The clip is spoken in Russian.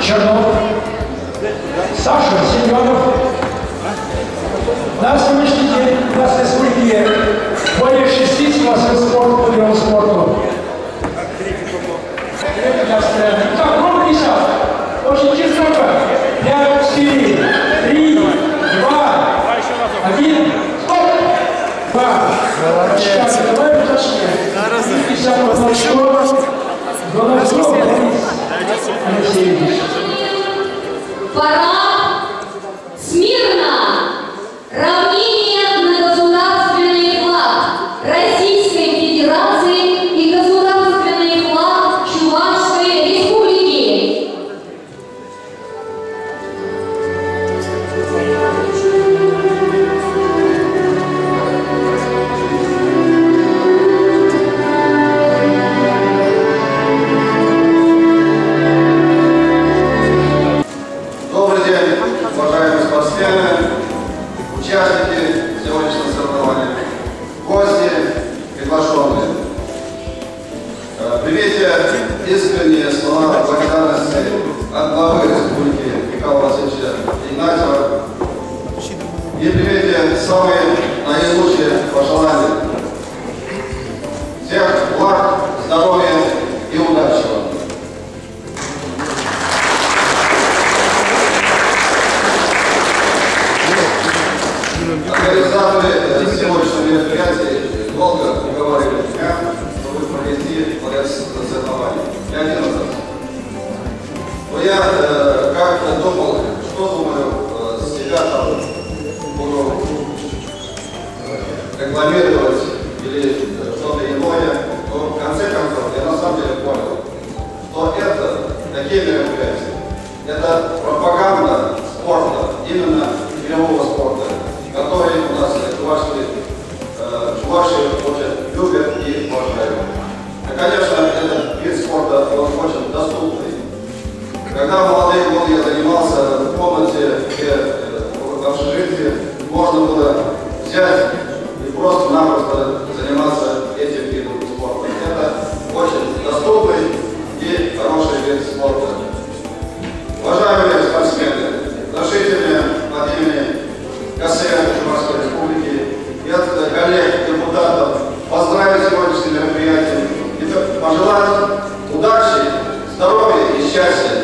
Чернов, Саша Семенов. На сегодняшний день у нас в республике более 60 массовых спортов по виду спорту. Так, много сейчас. Очень тяжело. 5, 4, 3, 2, 1. Стоп! 2. Давай Пора смирно! Равнение на государственный флаг Российской Федерации и государственный флаг Чувашской Республики. Участники сегодняшнего соревнования, гости, приглашенные. Примите искренние слова благодарности от главы Республики Михаила Васильевича Игнатьева и примите самые наилучшие пожелания. Всех благ, здоровья и удачи вам. Организаторы сегодняшнего мероприятия долго уговаривали меня, чтобы провести соревнования. Не один раз. Но я как-то думал, что думаю, себя там буду рекламировать или что-то иное. Но в конце концов я на самом деле понял, что это такие мероприятия. Это пропаганда спорта, именно мирового спорта, который у нас чуваши очень любят и уважают. И, конечно, этот вид спорта он очень доступный. Когда в молодые годы я занимался в комнате, где в общежитии, можно было взять и просто-напросто заниматься этим видом спорта. Это очень доступный и хороший вид спорта. Уважаемые спортсмены, разрешите от имени КСР Чувашской Республики и от коллег, депутатов поздравить сегодняшнее мероприятие и пожелать удачи, здоровья и счастья.